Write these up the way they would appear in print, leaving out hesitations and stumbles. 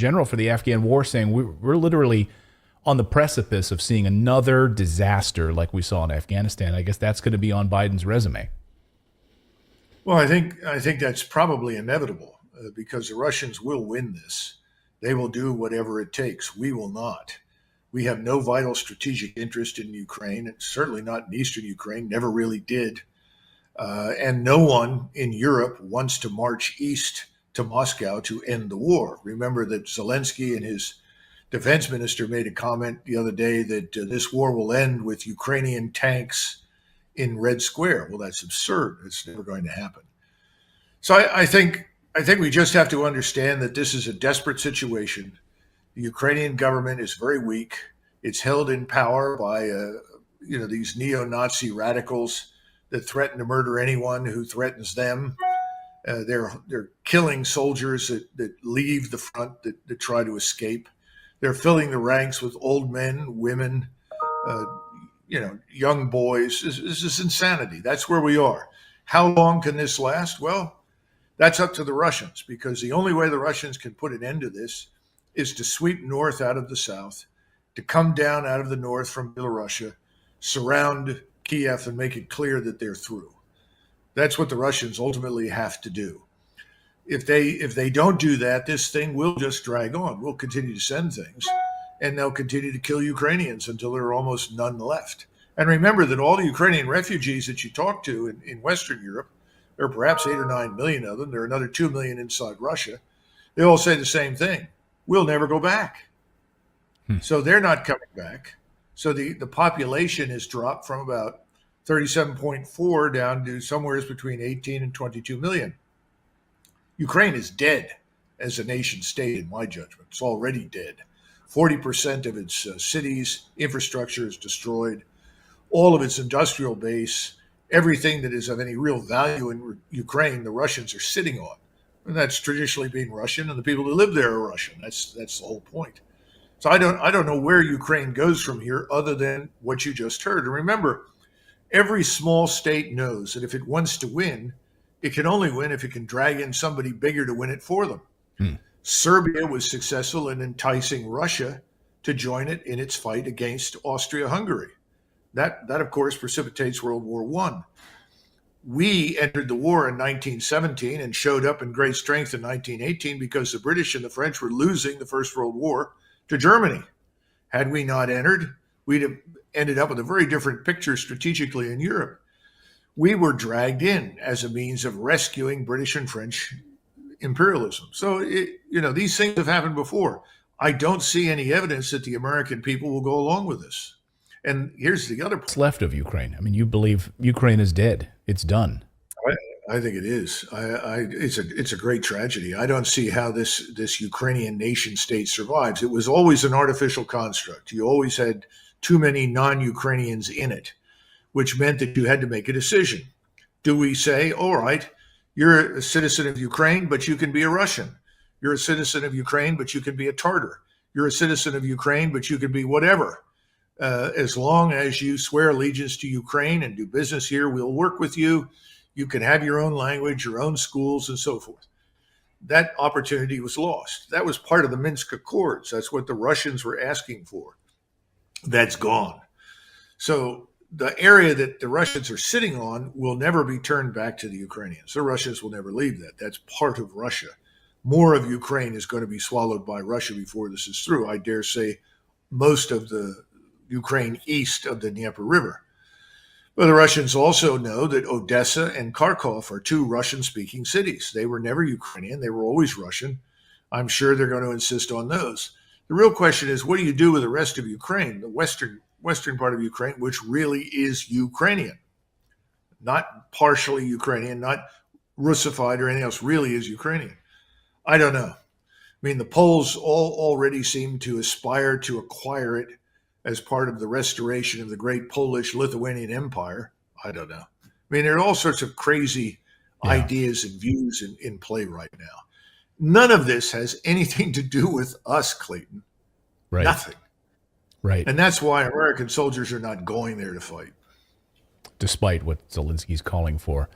General for the Afghan war saying we're literally on the precipice of seeing another disaster like we saw in Afghanistan. I guess that's going to be on Biden's resume. Well, I think that's probably inevitable because the Russians will win this. They will do whatever it takes. We will not. We have no vital strategic interest in Ukraine, and certainly not in eastern Ukraine, never really did. And no one in Europe wants to march east to Moscow to end the war. Remember that Zelensky and his defense minister made a comment the other day that this war will end with Ukrainian tanks in Red Square. Well, that's absurd. It's never going to happen. So I think we just have to understand that this is a desperate situation. The Ukrainian government is very weak. It's held in power by these neo-Nazi radicals that threaten to murder anyone who threatens them. They're killing soldiers that leave the front that try to escape. They're filling the ranks with old men, women, young boys. This is insanity. That's where we are. How long can this last? Well, that's up to the Russians, because the only way the Russians can put an end to this is to sweep north out of the south, to come down out of the north from Belarusia, surround Kiev and make it clear that they're through. That's what the Russians ultimately have to do. If they don't do that, this thing will just drag on. We'll continue to send things, and they'll continue to kill Ukrainians until there are almost none left. And remember that all the Ukrainian refugees that you talk to in Western Europe, there are perhaps 8 or 9 million of them. There are another 2 million inside Russia. They all say the same thing. We'll never go back. So they're not coming back. So the population has dropped from about 37.4 down to somewhere between 18 and 22 million. Ukraine is dead as a nation state, in my judgment. It's already dead. 40% of its cities, infrastructure is destroyed. All of its industrial base, everything that is of any real value in Ukraine, the Russians are sitting on. And that's traditionally been Russian, and the people who live there are Russian. That's the whole point. So I don't know where Ukraine goes from here other than what you just heard. And remember, every small state knows that if it wants to win, it can only win if it can drag in somebody bigger to win it for them. Serbia was successful in enticing Russia to join it in its fight against Austria-Hungary. That of course, precipitates World War I. We entered the war in 1917 and showed up in great strength in 1918 because the British and the French were losing the First World War to Germany. Had we not entered, we'd have ended up with a very different picture strategically in Europe. We were dragged in as a means of rescuing British and French imperialism. So, these things have happened before. I don't see any evidence that the American people will go along with this. And here's the other point. What's left of Ukraine? I mean, you believe Ukraine is dead. It's done. I think it is. It's a great tragedy. I don't see how this Ukrainian nation state survives. It was always an artificial construct. You always had too many non-Ukrainians in it, which meant that you had to make a decision. Do we say, all right, you're a citizen of Ukraine, but you can be a Russian. You're a citizen of Ukraine, but you can be a Tartar. You're a citizen of Ukraine, but you can be whatever. As long as you swear allegiance to Ukraine and do business here, we'll work with you. You can have your own language, your own schools, and so forth. That opportunity was lost. That was part of the Minsk Accords. That's what the Russians were asking for. That's gone. So the area that the Russians are sitting on will never be turned back to the Ukrainians. The Russians will never leave that. That's part of Russia. More of Ukraine is going to be swallowed by Russia before this is through. I dare say most of the Ukraine east of the Dnieper River. But the Russians also know that Odessa and Kharkov are two Russian-speaking cities. They were never Ukrainian. They were always Russian. I'm sure they're going to insist on those. The real question is, what do you do with the rest of Ukraine, the western part of Ukraine, which really is Ukrainian, not partially Ukrainian, not Russified or anything else, really is Ukrainian? I don't know. I mean, the Poles all already seem to aspire to acquire it as part of the restoration of the great Polish-Lithuanian Empire. I don't know. I mean, there are all sorts of crazy ideas and views in play right now. None of this has anything to do with us, Clayton. Right. Nothing. Right. And that's why American soldiers are not going there to fight. Despite what Zelensky's calling for.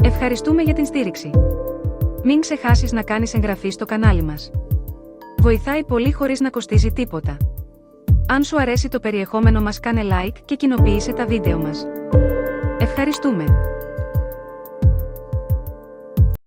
Ευχαριστούμε για την στήριξη. Μην ξεχάσεις να κάνεις εγγραφή στο κανάλι μας. Βοηθάει πολύ χωρίς να κοστίζει τίποτα. Αν σου αρέσει το περιεχόμενο μας, κάνε like και κοινοποίησε τα βίντεο μας. Ευχαριστούμε!